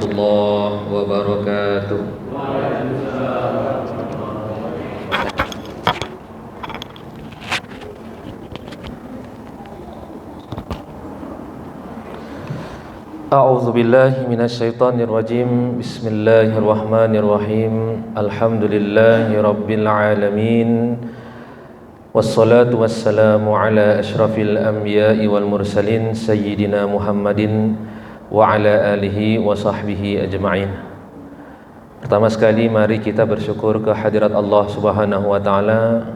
warahmatullahi wabarakatuh. A'udzu billahi minasyaitonir rajim. Bismillahirrahmanirrahim. Alhamdulillahi rabbil alamin. Wassalatu wassalamu ala asyrafil anbiya'i wal mursalin sayyidina Muhammadin wa ala alihi wa sahbihi ajma'in. Pertama sekali mari kita bersyukur kehadirat Allah Subhanahu wa taala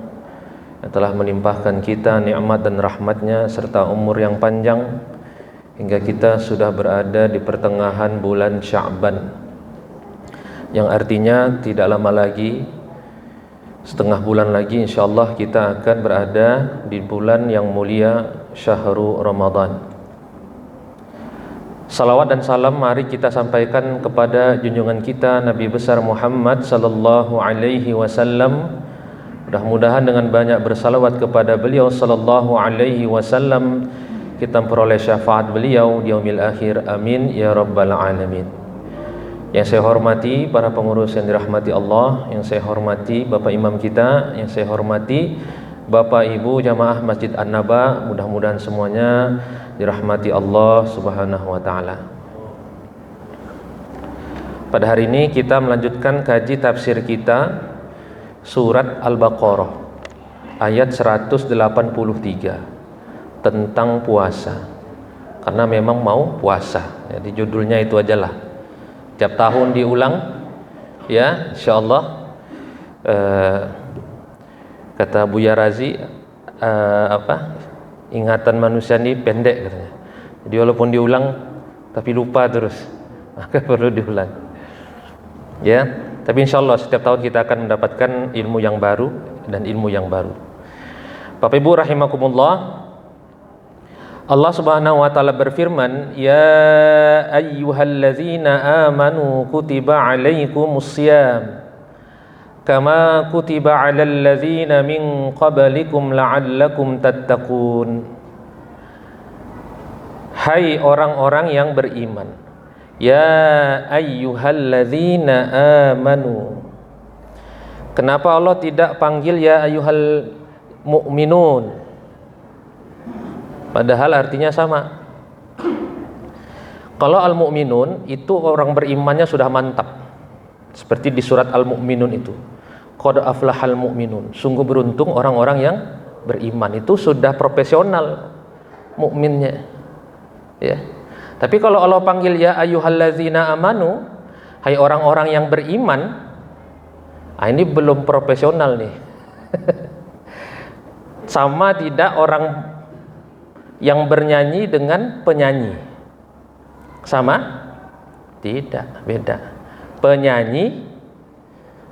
yang telah melimpahkan kita nikmat dan rahmatnya serta umur yang panjang hingga kita sudah berada di pertengahan bulan Sya'ban, yang artinya tidak lama lagi, setengah bulan lagi insyaallah kita akan berada di bulan yang mulia Syahrul Ramadan. Salawat dan salam mari kita sampaikan kepada junjungan kita Nabi besar Muhammad sallallahu alaihi wasallam. Mudah-mudahan dengan banyak bersalawat kepada beliau sallallahu alaihi wasallam kita memperoleh syafaat beliau di yaumil akhir. Amin ya rabbal alamin. Yang saya hormati para pengurus yang dirahmati Allah, yang saya hormati Bapak Imam kita, yang saya hormati Bapak Ibu jamaah Masjid An-Naba, mudah-mudahan semuanya dirahmati Allah Subhanahu wa taala. Pada hari ini kita melanjutkan kaji tafsir kita surat Al-Baqarah ayat 183 tentang puasa, karena memang mau puasa, jadi judulnya itu ajalah. Tiap tahun diulang, ya insyaallah. Kata Buya Razi, ingatan manusia ini pendek katanya. Jadi walaupun diulang tapi lupa terus, maka perlu diulang. Ya, tapi insyaallah setiap tahun kita akan mendapatkan ilmu yang baru dan ilmu yang baru. Bapak Ibu rahimakumullah, Allah Subhanahu wa taala berfirman, "Ya ayyuhalladzina amanu kutiba 'alaikumusiyam kama kutiba 'alal ladzina min qablikum la'allakum tattaqun." Hai orang-orang yang beriman. Ya ayyuhalladzina amanu. Kenapa Allah tidak panggil ya ayyuhal mu'minun? Padahal artinya sama. Kalau al-mu'minun itu orang berimannya sudah mantap, seperti di surat Al-Mu'minun itu, qad aflahal mu'minun, sungguh beruntung orang-orang yang beriman, itu sudah profesional mukminnya, ya. Tapi kalau Allah panggil ya ayyuhallazina amanu, hai orang-orang yang beriman, ini belum profesional nih. Sama tidak orang yang bernyanyi dengan penyanyi? Sama? Tidak, beda. Penyanyi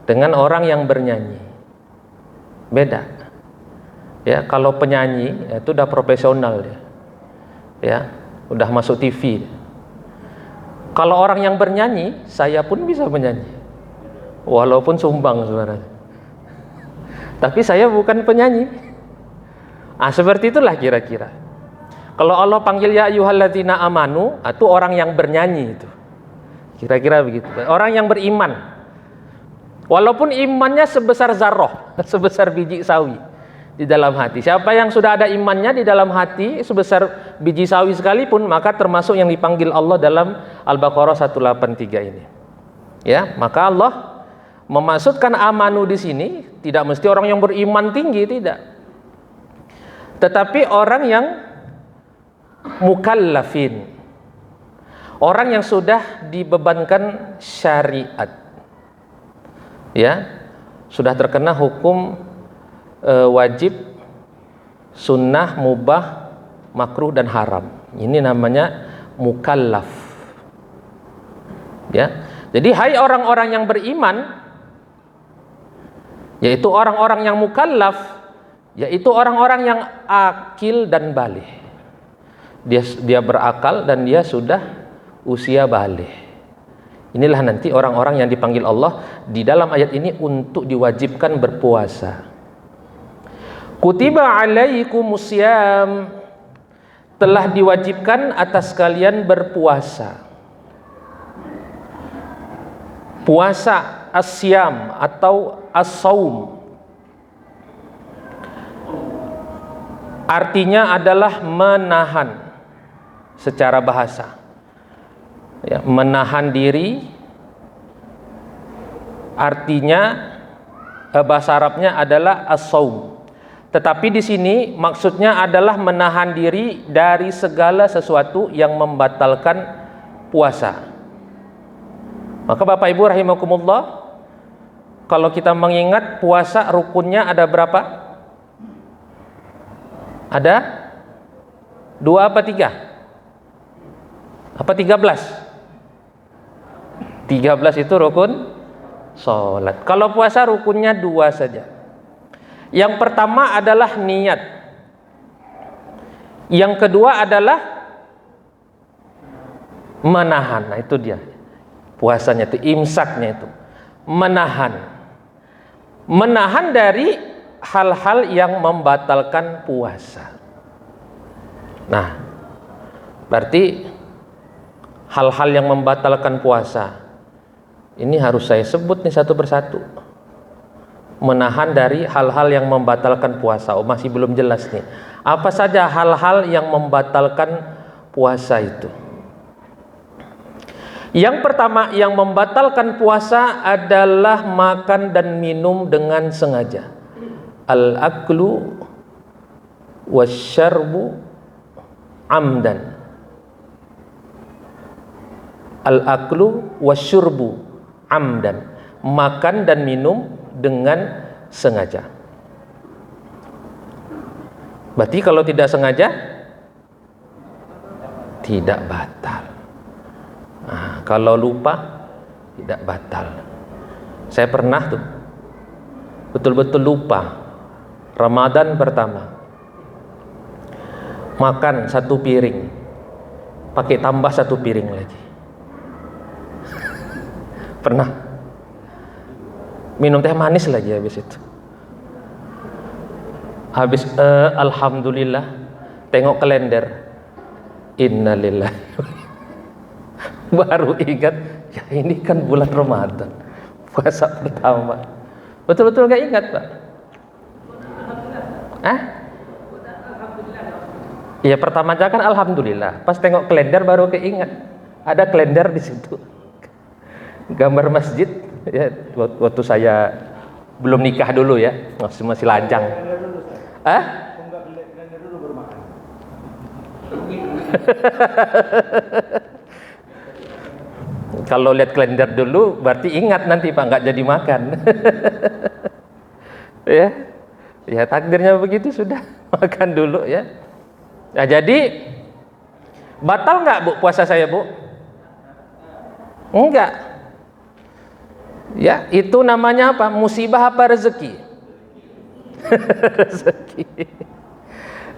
dengan orang yang bernyanyi beda. Ya, kalau penyanyi itu udah profesional ya. Ya, udah masuk TV. Kalau orang yang bernyanyi, saya pun bisa menyanyi. Walaupun sumbang suaranya. Tapi saya bukan penyanyi. Seperti itulah kira-kira. Kalau Allah panggil ya ayyuhalladzina amanu, itu orang yang bernyanyi itu. Kira-kira begitu. Orang yang beriman. Walaupun imannya sebesar zarrah, sebesar biji sawi di dalam hati. Siapa yang sudah ada imannya di dalam hati sebesar biji sawi sekalipun, maka termasuk yang dipanggil Allah dalam Al-Baqarah 183 ini. Ya, maka Allah memaksudkan amanu di sini tidak mesti orang yang beriman tinggi, tidak. Tetapi orang yang mukallafin, orang yang sudah dibebankan syariat, ya, sudah terkena hukum wajib, sunnah, mubah, makruh dan haram. Ini namanya mukallaf, ya. Jadi hai orang-orang yang beriman, yaitu orang-orang yang mukallaf, yaitu orang-orang yang akil dan baligh. Dia berakal dan dia sudah usia baligh. Inilah nanti orang-orang yang dipanggil Allah di dalam ayat ini untuk diwajibkan berpuasa. Kutiba alaikumusiyam, telah diwajibkan atas kalian berpuasa. Puasa asyam atau as-saum artinya adalah menahan secara bahasa. Ya, menahan diri artinya bahasa Arabnya adalah as-saum. Tetapi di sini maksudnya adalah menahan diri dari segala sesuatu yang membatalkan puasa. Maka Bapak Ibu rahimakumullah, kalau kita mengingat puasa rukunnya ada berapa? Ada 2 apa 3? Apa 13? 13 itu rukun sholat. Kalau puasa rukunnya 2 saja. Yang pertama adalah niat. Yang kedua adalah menahan. Nah itu dia. Puasanya itu, imsaknya itu. Menahan. Menahan dari hal-hal yang membatalkan puasa. Nah, berarti hal-hal yang membatalkan puasa ini harus saya sebut nih satu persatu. Menahan dari hal-hal yang membatalkan puasa. Oh, masih belum jelas nih. Apa saja hal-hal yang membatalkan puasa itu? Yang pertama yang membatalkan puasa adalah makan dan minum dengan sengaja. Al-aklu wasyarbu amdan. Al-aklu wasyurbu amdan. Makan dan minum dengan sengaja. Berarti kalau tidak sengaja tidak batal. Nah, kalau lupa tidak batal. Saya pernah tuh betul-betul lupa Ramadan pertama makan 1 piring, pakai tambah 1 piring lagi. Pernah minum teh manis lagi habis itu. Habis alhamdulillah tengok kalender, innalillahi. Baru ingat, ya ini kan bulan Ramadan, puasa pertama. Betul-betul gak ingat, Pak? Iya, pertama aja kan alhamdulillah. Pas tengok kalender baru keingat. Ada kalender di situ. Gambar masjid ya, waktu saya belum nikah dulu ya, masih lajang. Kalau lihat kalender dulu berarti ingat nanti Pak, nggak jadi makan. ya takdirnya begitu, sudah makan dulu ya. Nah, jadi batal nggak Bu puasa saya Bu? Enggak. Ya, itu namanya apa? Musibah apa rezeki? Rezeki.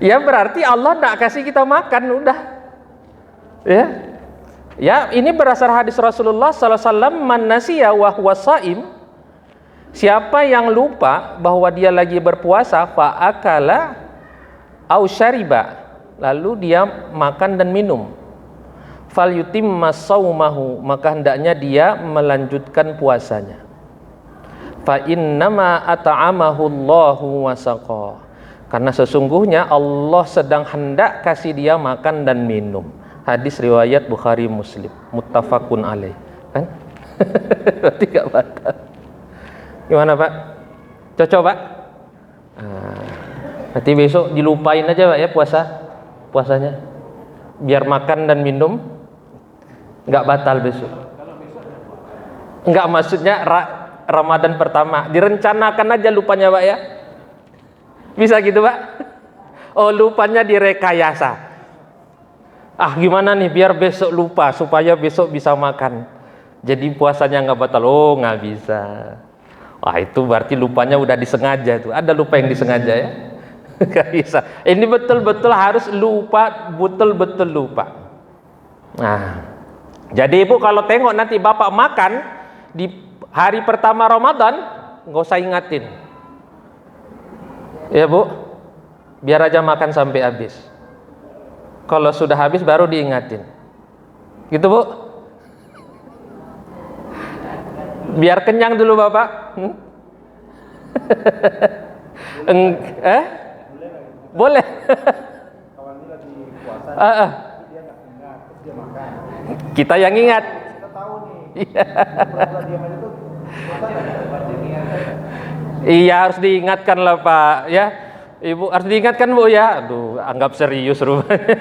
Ya berarti Allah tidak kasih kita makan, udah. Ya, ini berdasar hadis Rasulullah sallallahu alaihi wasallam, man nasiya wa huwa shaim. Siapa yang lupa bahwa dia lagi berpuasa, fa akala au syariba, lalu dia makan dan minum, fal yutimma saumahu, maka hendaknya dia melanjutkan puasanya. Fa innama at'amahu Allahu wa saqa, karena sesungguhnya Allah sedang hendak kasih dia makan dan minum. Hadis riwayat Bukhari Muslim, muttafaqun alaih. Kan? Berarti gak batal. Gimana Pak? Cocok Pak? Berarti besok dilupain aja Pak ya puasanya. Biar makan dan minum nggak batal besok. Nggak, maksudnya Ramadan pertama direncanakan aja lupanya Pak ya. Bisa gitu Pak? Oh, lupanya direkayasa. Gimana nih biar besok lupa supaya besok bisa makan. Jadi puasanya nggak batal. Oh, nggak bisa. Wah, itu berarti lupanya udah disengaja tuh. Ada lupa yang disengaja ya? Nggak bisa. Ini betul-betul harus lupa, betul-betul lupa. Nah, jadi Ibu kalau tengok nanti Bapak makan di hari pertama Ramadan, nggak usah ingatin. Ya Bu, biar aja makan sampai habis. Kalau sudah habis baru diingatin. Gitu Bu? Biar kenyang dulu Bapak. Boleh. Kawan ini lagi puasa, dia nggak ingat, terus dia makan. Kita yang ingat. Kita tahu nih. Iya. Pura-pura diam aja tuh. Kita nggak diingatkan. Iya, harus diingatkan lah Pak, ya. Ibu harus diingatkan Bu ya. Aduh, anggap serius rupanya.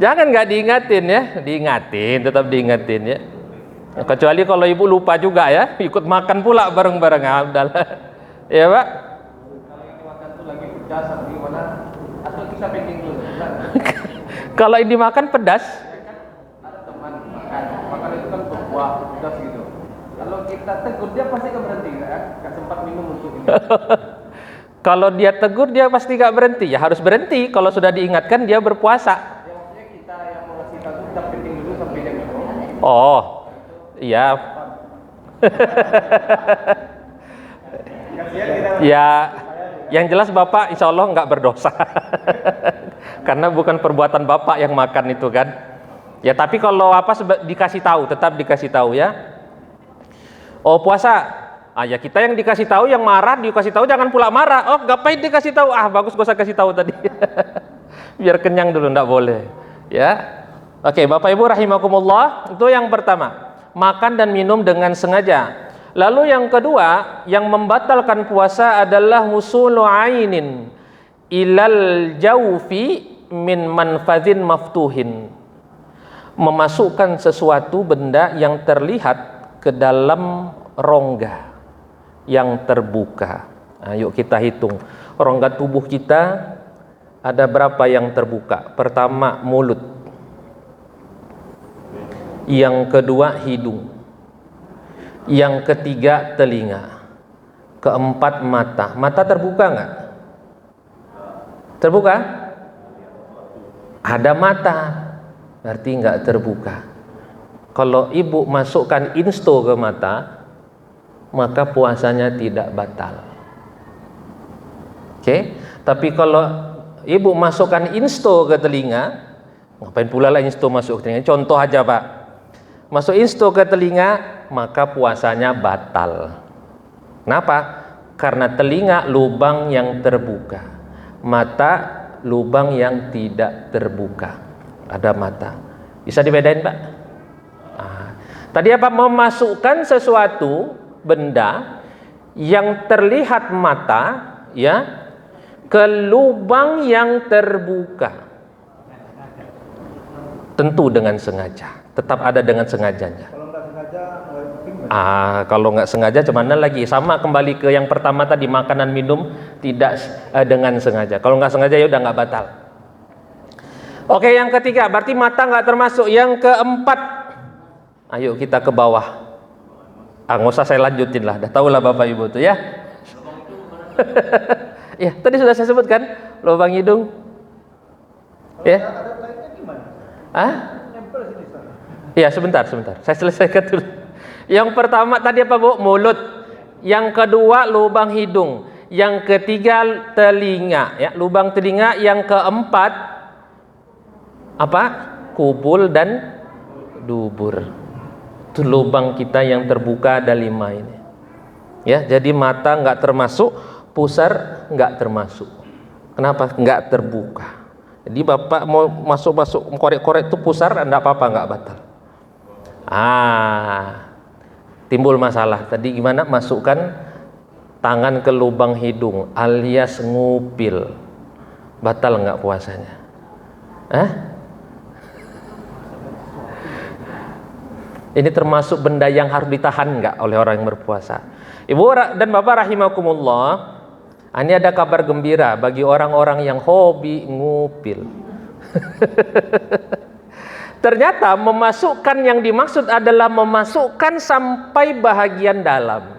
Jangan nggak diingatin ya, diingatin, tetap diingatin ya. Kecuali kalau ibu lupa juga ya, ikut makan pula bareng-bareng. Udahlah. Ya Pak. Kalau ini makan tuh lagi pedas atau gimana? Atau kita packing dulu? Kalau ini makan pedas, Ada teman makan itu kan berbuah pedas gitu. Kalau kita tegur dia pasti kan berhenti kan? Nggak sempat minum untuk ini. kalau dia tegur dia pasti nggak berhenti. Ya harus berhenti. Kalau sudah diingatkan dia berpuasa. Ya maksudnya kita yang mau ngasih tahu kita packing dulu sampai dia minum. Oh, iya. Kasihan kita. Ya, yang jelas Bapak insya Allah nggak berdosa. Karena bukan perbuatan Bapak yang makan itu kan. Ya tapi kalau apa dikasih tahu, tetap dikasih tahu ya. Oh puasa, ya kita yang dikasih tahu, yang marah dikasih tahu jangan pula marah. Oh ngapain dikasih tahu? Bagus gak usah kasih tahu tadi. Biar kenyang dulu, nggak boleh. Ya, oke Bapak Ibu rahimakumullah, itu yang pertama, makan dan minum dengan sengaja. Lalu yang kedua, yang membatalkan puasa adalah husulu ainin ilal jaufi min manfazin maftuhin. Memasukkan sesuatu benda yang terlihat ke dalam rongga yang terbuka. Yuk kita hitung. Rongga tubuh kita ada berapa yang terbuka? Pertama mulut. Yang kedua hidung. Yang ketiga telinga. Keempat mata. Mata terbuka nggak? Terbuka? Ada mata, berarti nggak terbuka. Kalau ibu masukkan insto ke mata, maka puasanya tidak batal. Oke? Tapi kalau ibu masukkan insto ke telinga, ngapain pula lah insto masuk ke telinga? Contoh aja Pak, masuk insto ke telinga, maka puasanya batal. Kenapa? Karena telinga lubang yang terbuka, mata lubang yang tidak terbuka. Ada mata. Bisa dibedain Pak? Tadi apa? Memasukkan sesuatu benda yang terlihat mata ya ke lubang yang terbuka. Tentu dengan sengaja. Tetap ada dengan sengajanya. Kalau nggak sengaja, Kalau nggak sengaja cuman lagi sama kembali ke yang pertama tadi, makanan minum tidak dengan sengaja. Kalau nggak sengaja ya udah nggak batal. Oke, yang ketiga berarti mata nggak termasuk. Yang keempat, ayo kita ke bawah. Nggak usah saya lanjutin lah, dah tahu lah Bapak Ibu tuh ya. Ya tadi sudah saya sebutkan lubang hidung. Ya. nempel sini sana. Ya sebentar, saya selesaikan dulu. Yang pertama tadi apa Bu? Mulut. Yang kedua lubang hidung. Yang ketiga telinga, ya, lubang telinga. Yang keempat apa? Kubul dan dubur. Itu lubang kita yang terbuka ada 5 ini. Ya, jadi mata nggak termasuk, pusar nggak termasuk. Kenapa? Nggak terbuka. Jadi Bapak mau masuk korek-korek itu pusar, enggak apa-apa, nggak batal. Timbul masalah. Tadi gimana? Masukkan tangan ke lubang hidung alias ngupil. Batal nggak puasanya? Ini termasuk benda yang harus ditahan nggak oleh orang yang berpuasa? Ibu dan Bapak rahimakumullah, ini ada kabar gembira bagi orang-orang yang hobi ngupil. Ternyata memasukkan yang dimaksud adalah memasukkan sampai bahagian dalam.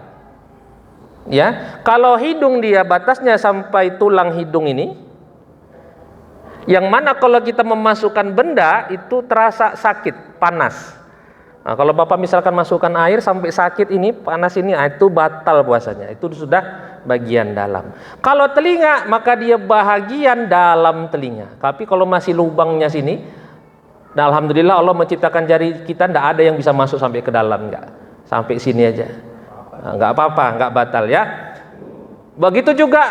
Ya, kalau hidung dia batasnya sampai tulang hidung ini, yang mana kalau kita memasukkan benda itu terasa sakit, panas. Nah, kalau Bapak misalkan masukkan air sampai sakit ini, panas ini, itu batal puasanya. Itu sudah bagian dalam. Kalau telinga, maka dia bahagian dalam telinga. Tapi kalau masih lubangnya sini, nah alhamdulillah Allah menciptakan jari kita, tidak ada yang bisa masuk sampai ke dalam, enggak. Sampai sini aja. Nggak apa-apa, nggak batal ya. Begitu juga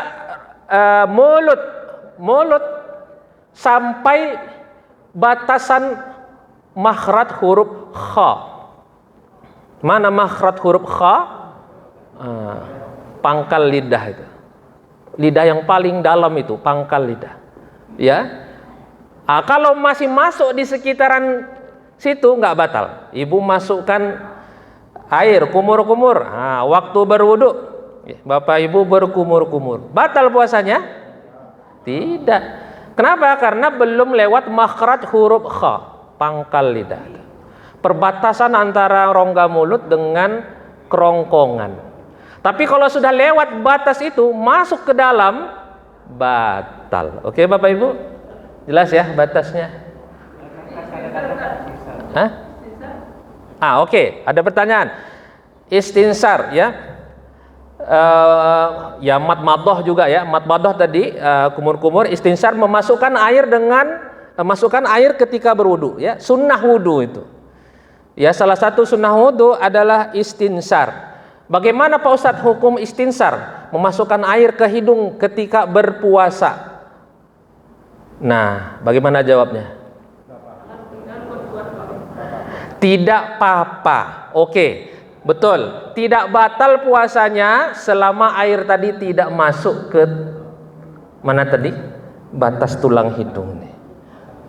mulut sampai batasan makhraj huruf kha. Mana makhraj huruf kha? Pangkal lidah itu. Lidah yang paling dalam itu pangkal lidah. Ya. Kalau masih masuk di sekitaran situ nggak batal. Ibu masukkan air kumur-kumur. Waktu berwudu, Bapak Ibu berkumur-kumur. Batal puasanya? Tidak. Kenapa? Karena belum lewat makhraj huruf kha, pangkal lidah. Perbatasan antara rongga mulut dengan kerongkongan. Tapi kalau sudah lewat batas itu, masuk ke dalam, batal. Oke Bapak Ibu? Jelas ya batasnya? Hah? Oke. Ada pertanyaan. Istinsar ya. Ya madmadah juga ya. Madmadah tadi kumur-kumur. Istinsar memasukkan air dengan masukkan air ketika berwudu ya. Sunnah wudu itu. Ya, salah satu sunnah wudu adalah istinsar. Bagaimana Pak Ustadz hukum istinsar? Memasukkan air ke hidung ketika berpuasa. Nah, bagaimana jawabnya? Tidak apa-apa. Oke, betul. Tidak batal puasanya selama air tadi tidak masuk ke mana tadi? Batas tulang hidung nih.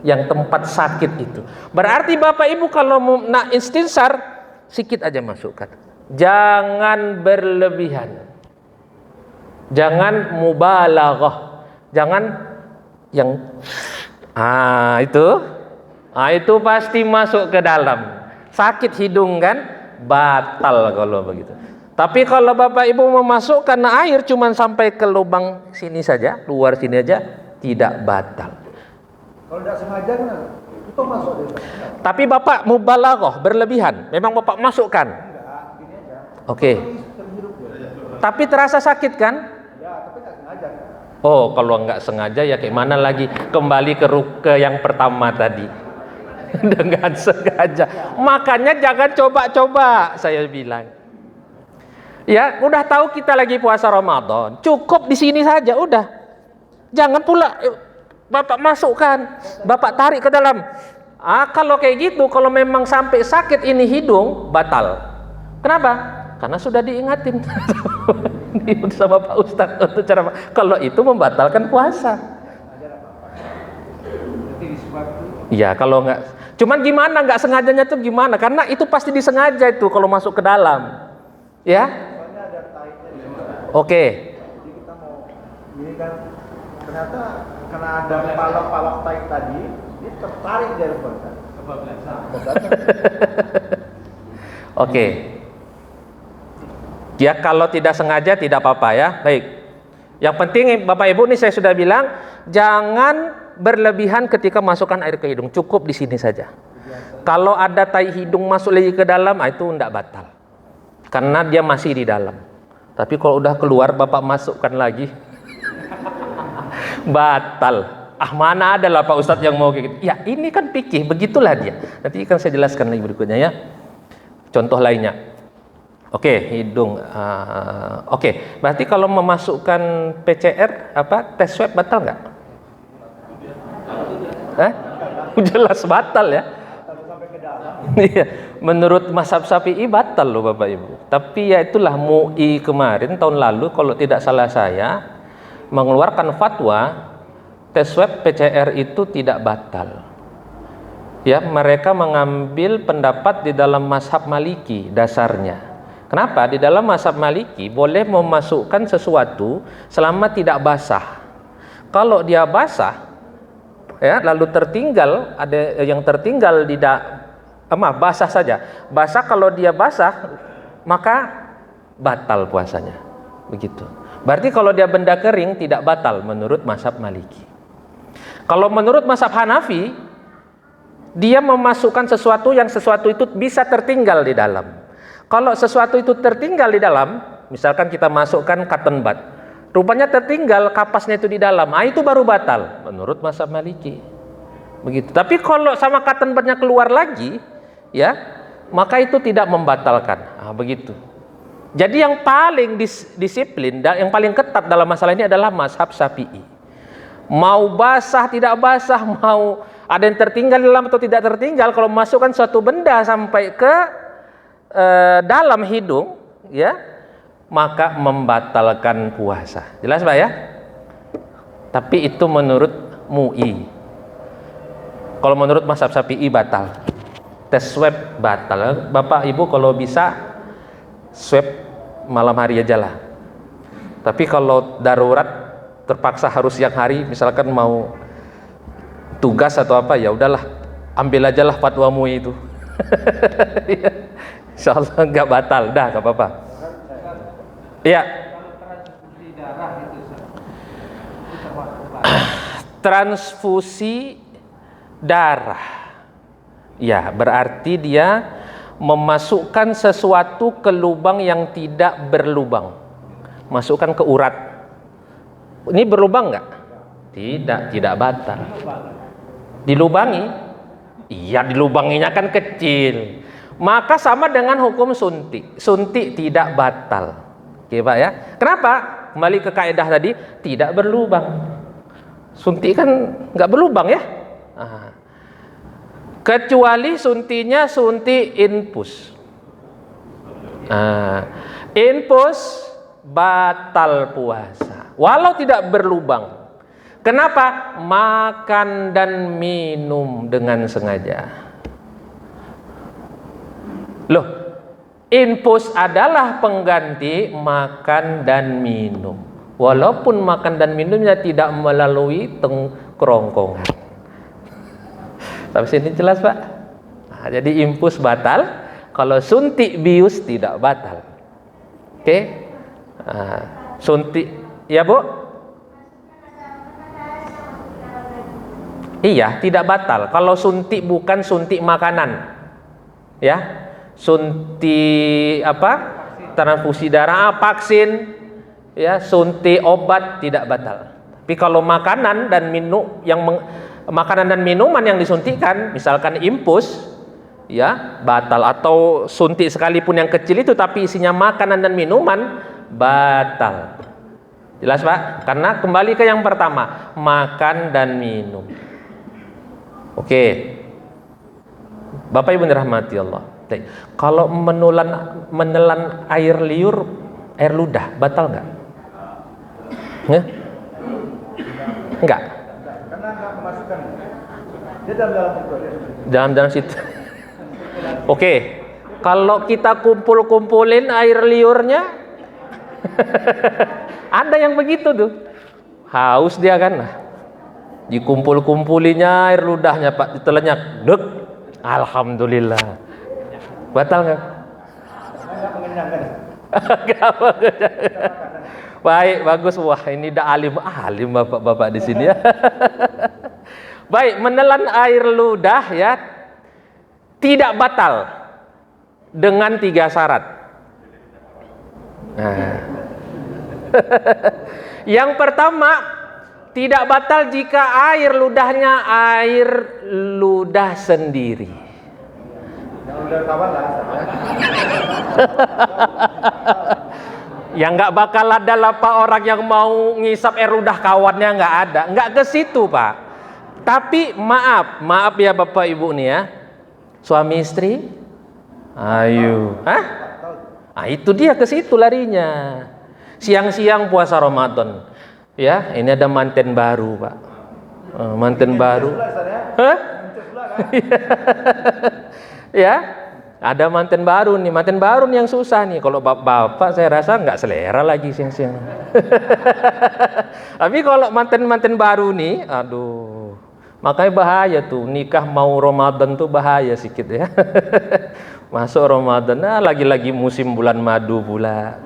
Yang tempat sakit itu. Berarti Bapak Ibu kalau nak istinsar, sedikit aja masukkan. Jangan berlebihan. Jangan mubalaghah. Jangan yang itu pasti masuk ke dalam. Sakit hidung kan? Batal kalau begitu. Tapi kalau Bapak Ibu memasukkan air cuman sampai ke lubang sini saja, luar sini aja, tidak batal. Kalau tidak sengaja kan itu masuk deh. Tapi Bapak mubalaghah, berlebihan. Memang Bapak masukkan. Oke. Tapi terasa sakit kan? Ya, tapi nggak sengaja. Oh, kalau nggak sengaja ya kayak mana lagi? Kembali ke yang pertama tadi. Dengan sengaja. Makanya jangan coba-coba, saya bilang. Ya, udah tahu kita lagi puasa Ramadan. Cukup di sini saja, udah. Jangan pula Bapak masukkan, Bapak tarik ke dalam. Kalau kayak gitu, kalau memang sampai sakit ini hidung, batal. Kenapa? Karena sudah diingatin sama Pak Ustadz untuk cara. Kalau itu membatalkan puasa. Iya, kalau nggak. Cuman gimana nggak sengajanya tuh gimana? Karena itu pasti disengaja itu kalau masuk ke dalam. Ya? Oke. Jadi kita mau ini kan ternyata karena ada palak-palak taik tadi, dia tertarik dari puasa. Oke. Ya kalau tidak sengaja tidak apa-apa ya. Baik. Yang penting Bapak Ibu nih saya sudah bilang jangan berlebihan ketika masukkan air ke hidung. Cukup di sini saja. Kalau ada tai hidung masuk lagi ke dalam, itu tidak batal. Karena dia masih di dalam. Tapi kalau udah keluar Bapak masukkan lagi, batal. Mana ada lah Pak Ustadz yang mau kayak gitu. Ya ini kan fikih, begitulah dia. Nanti kan saya jelaskan lagi berikutnya ya. Contoh lainnya. Oke, hidung. Oke, berarti kalau memasukkan PCR, tes swab batal nggak? Jelas batal ya. Menurut mazhab Syafi'i batal loh Bapak Ibu. Tapi ya itulah MUI kemarin tahun lalu kalau tidak salah saya mengeluarkan fatwa tes swab PCR itu tidak batal. Ya, mereka mengambil pendapat di dalam mazhab Maliki dasarnya. Kenapa? Di dalam mazhab Maliki boleh memasukkan sesuatu selama tidak basah. Kalau dia basah, ya lalu tertinggal, ada yang tertinggal basah saja. Basah, kalau dia basah maka batal puasanya. Begitu. Berarti kalau dia benda kering tidak batal menurut mazhab Maliki. Kalau menurut mazhab Hanafi, dia memasukkan sesuatu yang sesuatu itu bisa tertinggal di dalam. Kalau sesuatu itu tertinggal di dalam, misalkan kita masukkan cotton bud, rupanya tertinggal kapasnya itu di dalam, itu baru batal menurut mazhab Maliki. Begitu. Tapi kalau sama cotton budnya keluar lagi, ya, maka itu tidak membatalkan. Begitu. Jadi yang paling disiplin, yang paling ketat dalam masalah ini adalah mazhab Syafi'i. Mau basah tidak basah, mau ada yang tertinggal dalam atau tidak tertinggal, kalau masukkan suatu benda sampai ke dalam hidung, ya, maka membatalkan puasa. Jelas Pak ya? Tapi itu menurut MUI. Kalau menurut mazhab Syafi'i batal. Tes swab batal. Bapak Ibu kalau bisa swab malam hari aja lah. Tapi kalau darurat terpaksa harus siang hari, misalkan mau tugas atau apa, ya udahlah, ambil aja lah fatwa MUI itu. Insya Allah nggak batal, dah nggak apa-apa. Iya. Transfusi darah. Ya, berarti dia memasukkan sesuatu ke lubang yang tidak berlubang. Masukkan ke urat. Ini berlubang nggak? Tidak batal. Dilubangi? Iya, dilubanginya kan kecil. Maka sama dengan hukum suntik. Suntik tidak batal. Oke Pak ya. Kenapa? Kembali ke kaidah tadi, tidak berlubang. Suntik kan nggak berlubang ya. Kecuali suntinya suntik infus. Infus batal puasa. Walau tidak berlubang. Kenapa? Makan dan minum dengan sengaja. Loh, infus adalah pengganti makan dan minum. Walaupun makan dan minumnya tidak melalui kerongkongan. Sampai sini jelas Pak? Jadi infus batal, kalau suntik bius tidak batal. Oke? Suntik, ya Bu? Iya, tidak batal. Kalau suntik bukan suntik makanan, ya, suntik apa? Transfusi darah, vaksin, ya, suntik obat tidak batal. Tapi kalau makanan dan makanan dan minuman yang disuntikkan, misalkan infus, ya, batal. Atau suntik sekalipun yang kecil itu tapi isinya makanan dan minuman, batal. Jelas Pak? Karena kembali ke yang pertama, makan dan minum. Oke. Bapak Ibu dirahmati Allah. Kalau menelan air liur, air ludah, batal nggak? Enggak. Karena nggak memasukkan. Dia dalam situ. Dalam situ. Oke. Kalau kita kumpulin air liurnya, ada yang begitu tuh. Haus dia kan. Dikumpul-kumpulinya air ludahnya Pak, ditelenyak. Dek. Alhamdulillah. Batal nggak? Nggak mengenyangkan. Baik, bagus. Wah, ini dah alim bapak-bapak di sini ya. Baik, menelan air ludah ya tidak batal dengan 3 syarat. Yang pertama, tidak batal jika air ludahnya air ludah sendiri. Yang udah kawan lah. Ya nggak bakal ada lah Pak orang yang mau ngisap air ludah kawannya, nggak ada, nggak ke situ Pak. Tapi maaf ya Bapak Ibu nih ya, suami istri, ayo, itu dia ke situ larinya. Siang-siang puasa Ramadan, ya ini ada manten baru Pak, manten baru, ya. Ada manten baru nih yang susah nih. Kalau bapak saya rasa nggak selera lagi siang-siang. Tapi kalau manten baru nih, aduh, makanya bahaya tuh nikah mau Ramadan tuh bahaya sedikit ya. Masuk Ramadan, lagi-lagi musim bulan madu pula.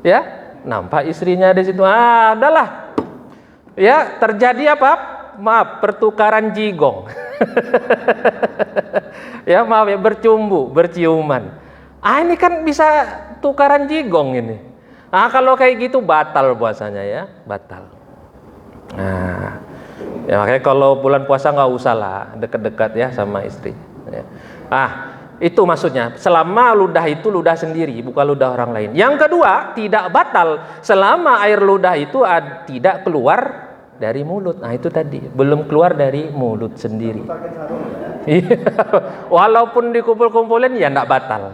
Ya, nampak istrinya di situ. Adalah, ya terjadi apa? Maaf, pertukaran jigong. Ya maaf ya, berciuman. Ini kan bisa tukaran jigong ini. Kalau kayak gitu batal puasanya ya, batal. Ya makanya kalau bulan puasa nggak usah lah deket-dekat ya sama istri. Ya. Itu maksudnya, selama ludah itu ludah sendiri, bukan ludah orang lain. Yang kedua, tidak batal selama air ludah itu tidak keluar dari mulut. Nah itu tadi, belum keluar dari mulut sendiri. Iya. Walaupun dikumpul-kumpulin ya enggak batal.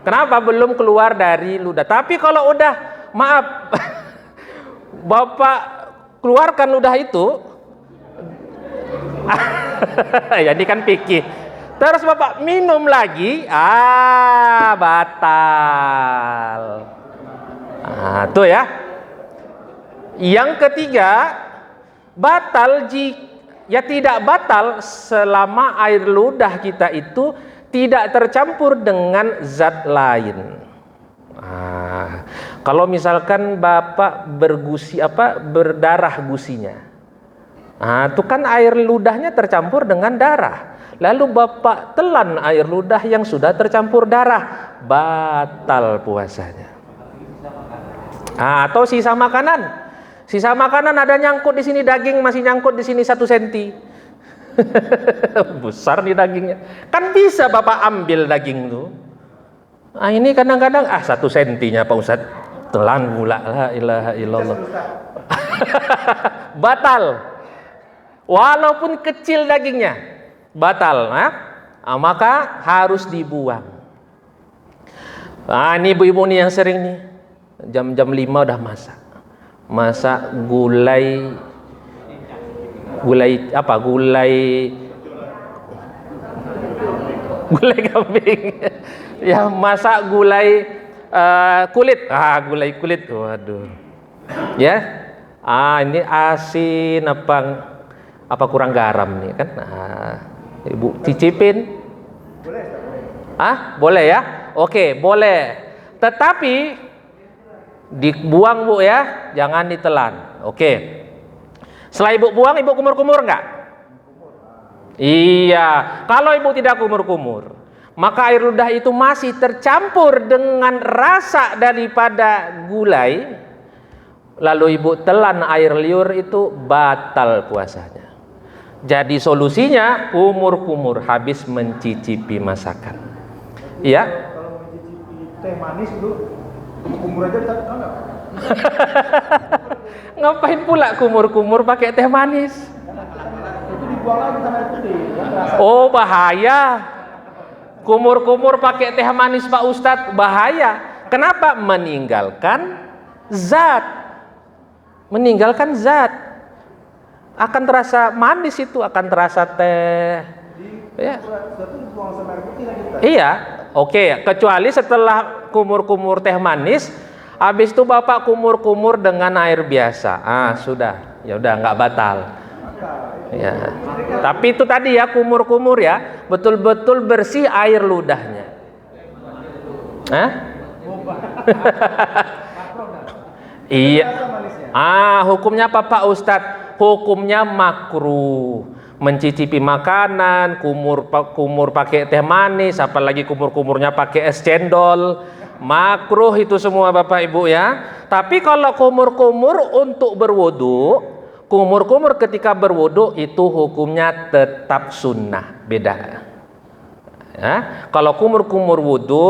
Kenapa? Belum keluar dari ludah. Tapi kalau udah, maaf, Bapak keluarkan ludah itu, ya ini kan pikir. Terus Bapak minum lagi, batal. Tuh ya. Yang ketiga, batal tidak batal selama air ludah kita itu tidak tercampur dengan zat lain. Kalau misalkan Bapak berdarah gusinya, itu kan air ludahnya tercampur dengan darah. Lalu Bapak telan air ludah yang sudah tercampur darah, batal puasanya. Atau sisa makanan. Sisa makanan ada nyangkut di sini, daging masih nyangkut di sini 1 senti. Besar nih dagingnya. Kan bisa Bapak ambil daging tuh. Ini kadang-kadang 1 sentinya Pak Ustadz. Telan pula, la ilaha illallah. Batal. Walaupun kecil dagingnya, batal. Maka harus dibuang. Ini ibu-ibu nih yang sering nih jam-jam 5 udah masak gulai kambing. Ya, masak gulai kulit. Gulai kulit. Waduh. Ya. Ini asin apa kurang garam nih kan? Ibu cicipin. Boleh ya? Oke, boleh. Tetapi dibuang Bu ya, jangan ditelan. Oke. Setelah Ibu buang, Ibu kumur-kumur enggak? Iya. Kalau Ibu tidak kumur-kumur, maka air ludah itu masih tercampur dengan rasa daripada gulai, lalu Ibu telan air liur, itu batal puasanya. Jadi solusinya kumur-kumur habis mencicipi masakan. Iya. Kalau mencicipi teh manis dulu, kumur aja bisa enggak? Ngapain pula kumur-kumur pakai teh manis? Itu dibuang lagi sama air putih. Bahaya. Kumur-kumur pakai teh manis Pak Ustadz, bahaya. Kenapa? Meninggalkan zat. Akan terasa manis, itu akan terasa teh. Ya. Iya, oke. Kecuali setelah kumur-kumur teh manis, habis itu Bapak kumur-kumur dengan air biasa. Sudah. Ya udah, nggak batal. Ya. Tapi itu tadi ya, kumur-kumur ya, betul-betul bersih air ludahnya. Iya. Hukumnya apa Pak Ustadz? Hukumnya makruh. Mencicipi makanan, kumur pakai teh manis, apalagi kumur-kumurnya pakai es cendol, makruh itu semua Bapak Ibu ya. Tapi kalau kumur-kumur untuk berwudu, kumur-kumur ketika berwudu itu hukumnya tetap sunnah, beda. Ya, kalau kumur-kumur wudu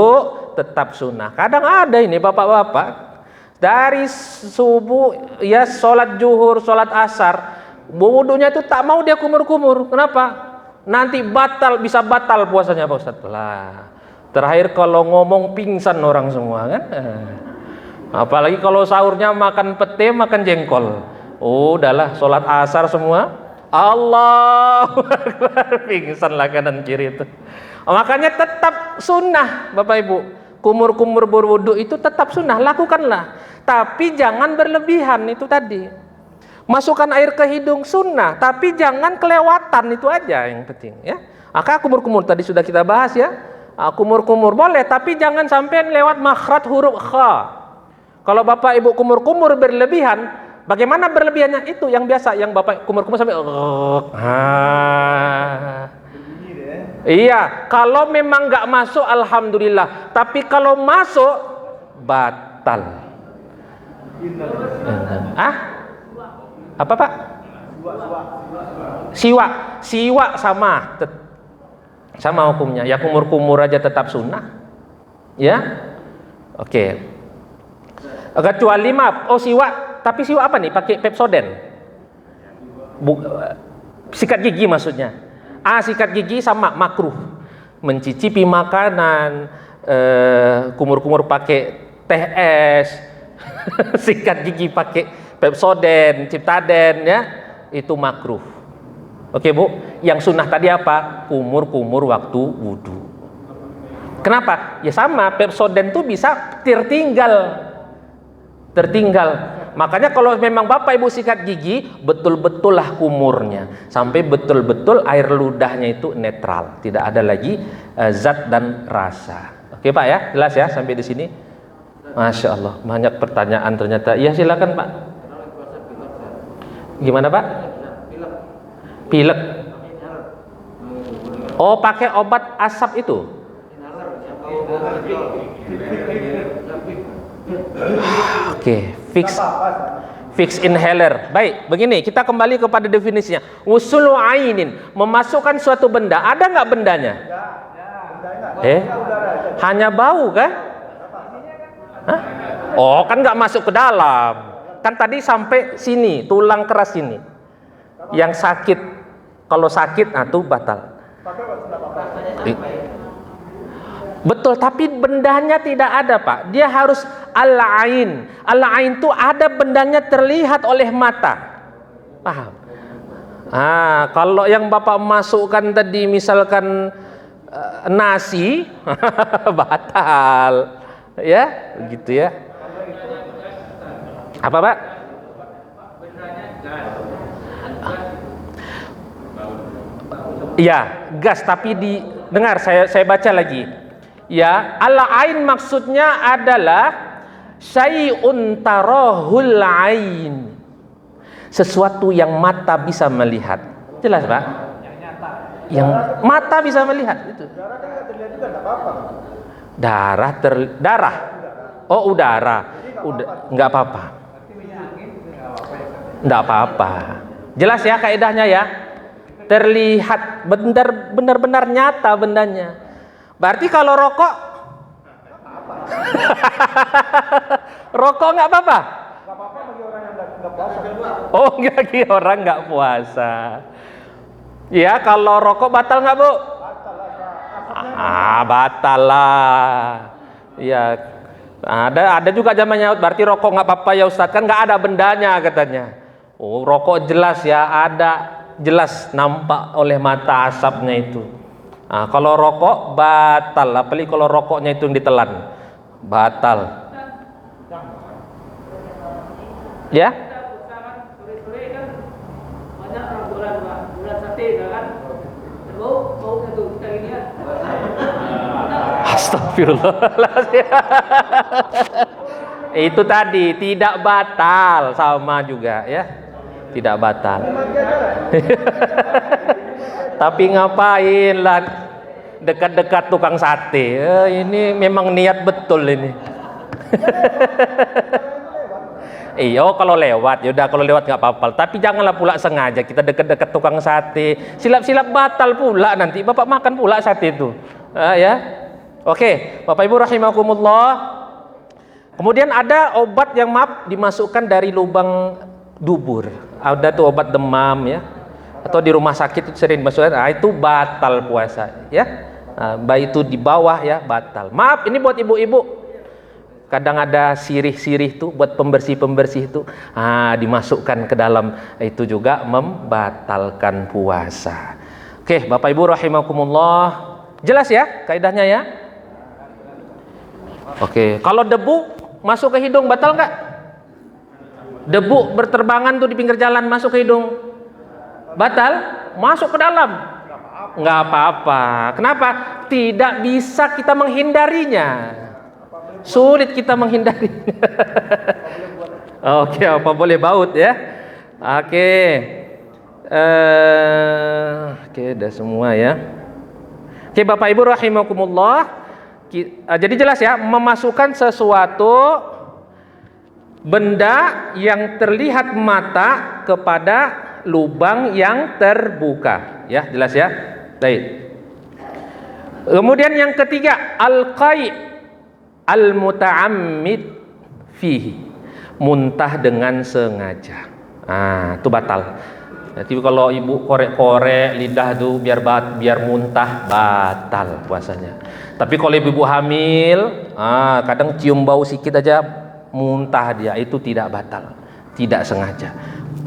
tetap sunnah. Kadang ada ini bapak-bapak dari subuh ya, sholat zuhur, sholat asar, wudunya itu tak mau dia kumur-kumur. Kenapa? Nanti bisa batal puasanya Pak Ustadz. Terakhir kalau ngomong pingsan orang semua kan. Apalagi kalau sahurnya makan pete, makan jengkol. Udahlah, sholat asar semua, Allahu Akbar, pingsan lah kanan kiri itu. Makanya tetap sunnah Bapak Ibu. Kumur-kumur berwudu itu tetap sunnah, lakukanlah. Tapi jangan berlebihan, itu tadi. Masukkan air ke hidung sunnah, tapi jangan kelewatan, itu aja yang penting ya. Maka kumur-kumur tadi sudah kita bahas ya. Kumur-kumur boleh, tapi jangan sampai lewat makhraj huruf kha. Kalau Bapak Ibu kumur-kumur berlebihan, bagaimana berlebihannya? Itu yang biasa, yang Bapak kumur-kumur sampai Iya, kalau memang nggak masuk alhamdulillah, tapi kalau masuk batal. Apa Pak? Siwak sama. Sama hukumnya. Ya kumur-kumur aja tetap sunnah. Ya. Oke. Kecuali maaf, siwak, tapi siwak apa nih? Pakai Pepsodent. Sikat gigi maksudnya. Sikat gigi sama makruh. Mencicipi makanan, kumur-kumur pakai teh es, sikat gigi pakai Pepsodent, Ciptaden, ya, itu makruh. Oke Bu, yang sunnah tadi apa? Kumur-kumur waktu wudhu. Kenapa? Ya sama, Pepsodent tuh bisa tertinggal. Makanya kalau memang Bapak Ibu sikat gigi, betul-betul lah kumurnya, sampai betul-betul air ludahnya itu netral, tidak ada lagi zat dan rasa. Oke Pak ya, jelas ya sampai di sini. Masya Allah, banyak pertanyaan ternyata. Ya silakan Pak. Gimana Pak? Pilek. Oh, pakai obat asap itu? Oke, fix inhaler. Baik, begini kita kembali kepada definisinya. Wusulu ainin, memasukkan suatu benda. Ada nggak bendanya? Hanya bau kan? Hah? Oh, kan nggak masuk ke dalam. Kan tadi sampai sini, tulang keras ini. Yang sakit, kalau sakit, tuh batal. Betul, tapi bendanya tidak ada Pak. Dia harus al-ain. Al-ain itu ada bendanya terlihat oleh mata. Paham? Kalau yang Bapak masukkan tadi misalkan nasi, batal. Ya, begitu ya. Apa Pak? Iya, gas, tapi dengar saya baca lagi. Ya, al-ain maksudnya adalah syai'un tarahul ain. Sesuatu yang mata bisa melihat. Jelas, Pak? Yang mata bisa melihat itu. Darah. Oh, udara. Enggak apa-apa. Enggak apa-apa. Jelas ya kaidahnya ya? Terlihat benar-benar nyata bendanya. Berarti kalau rokok rokok nggak apa-apa? Nggak apa-apa bagi orang yang nggak puasa. Oh, bagi orang nggak puasa. Ya, kalau rokok batal nggak Bu? Batal lah. Batal lah. Ya, ada juga zamannya. Berarti rokok nggak apa-apa ya Ustadz, kan nggak ada bendanya katanya. Oh, rokok jelas ya, ada jelas nampak oleh mata asapnya itu. Kalau rokok batal, apalagi kalau rokoknya itu yang ditelan, batal. Ya? Astagfirullahaladzim. Itu tadi tidak batal, sama juga ya, tidak batal. Tapi ngapain lah dekat-dekat tukang sate? Ini memang niat betul ini. Kalau lewat, yaudah kalau lewat nggak apa-apa. Tapi janganlah pula sengaja kita dekat-dekat tukang sate. Silap-silap batal pula nanti. Bapak makan pula sate itu. Ya, oke, Bapak Ibu rahimakumullah. Kemudian ada obat yang dimasukkan dari lubang dubur. Ada tuh obat demam ya. Atau di rumah sakit itu sering dimasukkan, itu batal puasa ya. Baik itu di bawah ya, batal. Maaf, ini buat ibu-ibu. Kadang ada sirih-sirih tuh buat pembersih-pembersih itu, dimasukkan ke dalam, itu juga membatalkan puasa. Oke, Bapak Ibu rahimakumullah. Jelas ya kaidahnya ya? Oke, kalau debu masuk ke hidung batal nggak? Debu berterbangan tuh di pinggir jalan masuk ke hidung. Batal? Masuk ke dalam? Nggak apa-apa. Kenapa? Tidak bisa kita menghindarinya. Sulit kita menghindarinya. Oke, apa boleh baut ya? Oke. Oke, udah semua ya. Oke, Bapak Ibu rahimakumullah. Jadi jelas ya, memasukkan sesuatu benda yang terlihat mata kepada lubang yang terbuka, ya jelas ya. Baik. Kemudian yang ketiga, al-qai' al-muta'ammid fihi, muntah dengan sengaja. Itu batal. Jadi kalau ibu korek-korek lidah tuh biar muntah, batal puasanya. Tapi kalau ibu hamil, kadang cium bau sedikit aja muntah dia, itu tidak batal, tidak sengaja.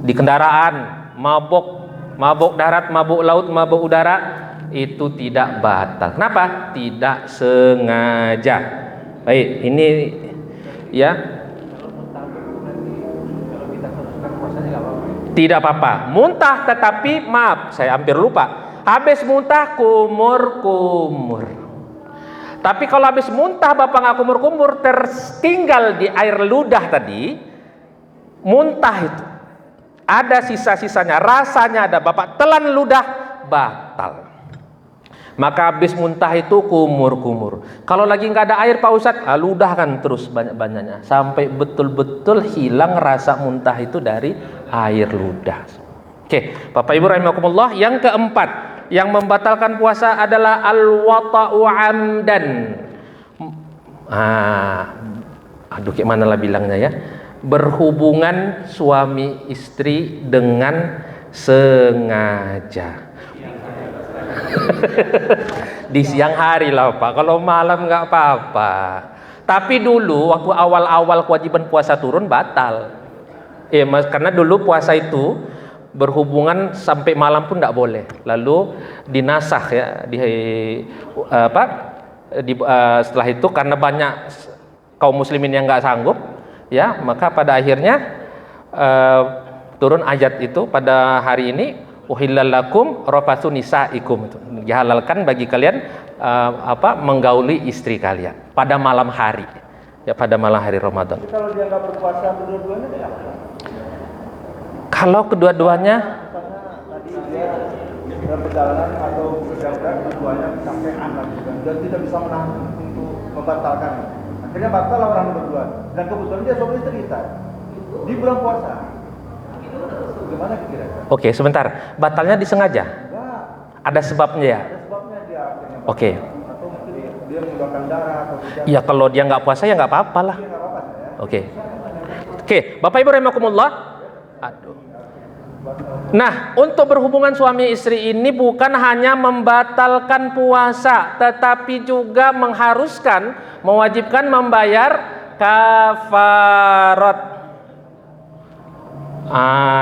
Di kendaraan mabuk darat, mabuk laut, mabuk udara, itu tidak batal. Kenapa? Tidak sengaja. Baik, ini ya. Kalau kita teruskan puasanya nggak apa-apa. Tidak apa-apa. Muntah tetapi maaf, saya hampir lupa. Habis muntah kumur-kumur. Tapi kalau habis muntah Bapak nggak kumur-kumur, tertinggal di air ludah tadi, muntah itu ada sisa-sisanya, rasanya ada, Bapak telan ludah, batal. Maka habis muntah itu kumur-kumur. Kalau lagi nggak ada air Pak Ustadz, ludah kan terus banyak-banyaknya sampai betul-betul hilang rasa muntah itu dari air ludah. Oke, Bapak Ibu rahimakumullah, yang keempat yang membatalkan puasa adalah al-wata'u amdan. Kayak mana lah bilangnya ya? Berhubungan suami istri dengan sengaja. Di siang hari lah Pak, kalau malam nggak apa-apa. Tapi dulu waktu awal-awal kewajiban puasa turun batal. Karena dulu puasa itu berhubungan sampai malam pun nggak boleh. Lalu dinasah ya, setelah itu karena banyak kaum muslimin yang nggak sanggup, ya maka pada akhirnya turun ayat itu pada hari ini. Uhillalakum rafathu nisaikum, itu dihalalkan bagi kalian menggauli istri kalian pada malam hari, ya pada malam hari Ramadan. Jadi kalau dia nggak berpuasa kedua-duanya dia apa? Kalau kedua-duanya, Misalnya tadi dia dalam perjalanan atau berjam-jam keduanya kecapean lagi dan tidak bisa menahan untuk membatalkan. Akhirnya batal lah orang berdua. Dan kebetulan dia suami istri di bulan puasa. Gimana kira-kira? Oke, sebentar. Batalnya disengaja? Enggak. Ada sebabnya ya? Ada sebabnya dia akhirnya. Oke. Atau mungkin dia mengeluarkan darah atau tidak. Ya kalau dia nggak puasa ya nggak apa-apa lah. Dia nggak apa-apa ya. Oke, Bapak Ibu rahimakumullah. Aduh. Nah, untuk berhubungan suami istri ini bukan hanya membatalkan puasa, tetapi juga mengharuskan, mewajibkan membayar kafarat.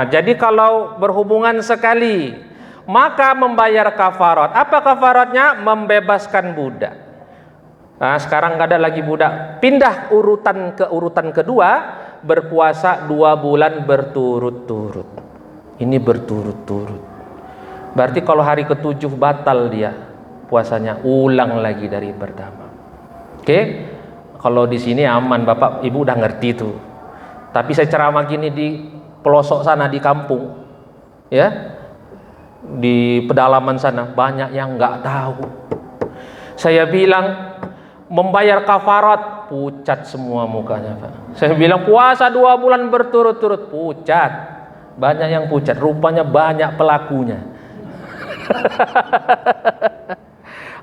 Jadi kalau berhubungan sekali, maka membayar kafarat. Apa kafaratnya? Membebaskan budak. Sekarang nggak ada lagi budak. Pindah ke urutan kedua, berpuasa 2 bulan berturut-turut. Ini berturut-turut. Berarti kalau hari ke-7 batal dia puasanya, ulang lagi dari pertama. Oke? Kalau di sini aman, Bapak Ibu udah ngerti tuh. Tapi saya ceramah gini di pelosok sana di kampung, ya, di pedalaman sana banyak yang nggak tahu. Saya bilang membayar kafarat, pucat semua mukanya Pak. Saya bilang puasa 2 bulan berturut-turut, pucat, banyak yang pucat. Rupanya banyak pelakunya.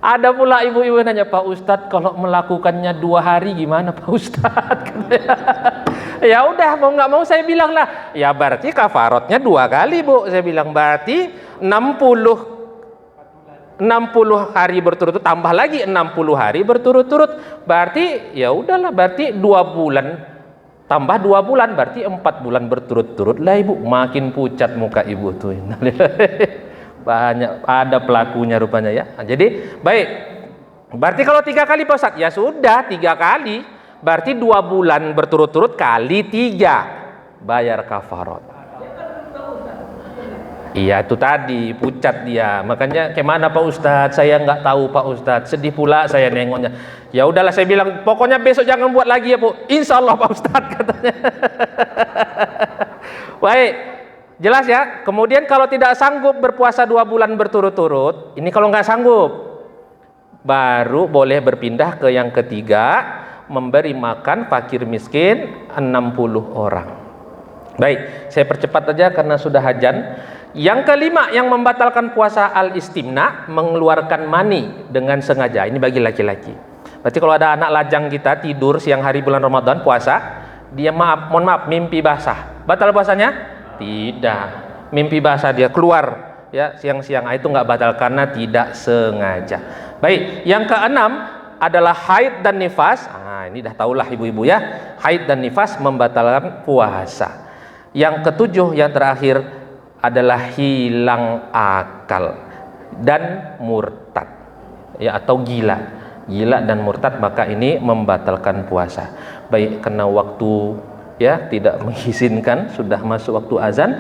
Ada pula ibu-ibu nanya, Pak Ustadz kalau melakukannya 2 hari gimana Pak Ustadz? Ya udah, mau nggak mau saya bilang lah, ya berarti kafaratnya 2 kali Bu. Saya bilang berarti 60 hari berturut-turut tambah lagi 60 hari berturut-turut. Berarti ya udahlah, berarti 2 bulan tambah 2 bulan berarti 4 bulan berturut-turut lah Ibu. Makin pucat muka Ibu tuh. Banyak ada pelakunya rupanya ya. Jadi baik, berarti kalau 3 kali Pak Ustadz, ya sudah 3 kali, berarti 2 bulan berturut-turut kali 3 bayar kafarat. Iya itu tadi pucat dia, makanya gimana Pak Ustadz, saya nggak tahu Pak Ustadz, sedih pula saya nengoknya. Ya udahlah saya bilang, pokoknya besok jangan buat lagi ya Bu, insya Allah Pak Ustadz katanya. Baik, jelas ya. Kemudian kalau tidak sanggup berpuasa 2 bulan berturut-turut, ini kalau nggak sanggup, baru boleh berpindah ke yang ketiga, memberi makan fakir miskin 60 orang. Baik, saya percepat aja karena sudah hajan. Yang kelima yang membatalkan puasa al-istimna, mengeluarkan mani dengan sengaja. Ini bagi laki-laki. Berarti kalau ada anak lajang kita tidur siang hari bulan Ramadan puasa, dia mohon maaf mimpi basah, batal puasanya? Tidak. Mimpi basah dia keluar ya siang-siang, itu nggak batal karena tidak sengaja. Baik, yang keenam adalah haid dan nifas. Ini dah tahulah ibu-ibu ya, haid dan nifas membatalkan puasa. Yang ketujuh yang terakhir adalah hilang akal dan murtad ya, atau gila dan murtad, maka ini membatalkan puasa. Baik karena waktu ya tidak mengizinkan, sudah masuk waktu azan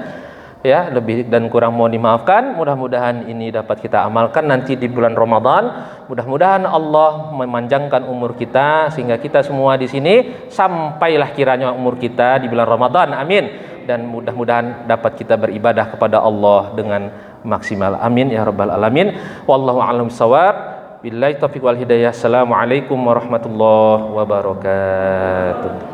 ya, lebih dan kurang mohon dimaafkan. Mudah-mudahan ini dapat kita amalkan nanti di bulan Ramadan. Mudah-mudahan Allah memanjangkan umur kita sehingga kita semua di sini sampailah kiranya umur kita di bulan Ramadan. Amin. Dan mudah-mudahan dapat kita beribadah kepada Allah dengan maksimal. Amin ya rabbal alamin. Wallahu a'lam bishawab. Billahi taufiq wal hidayah. Assalamualaikum warahmatullahi wabarakatuh.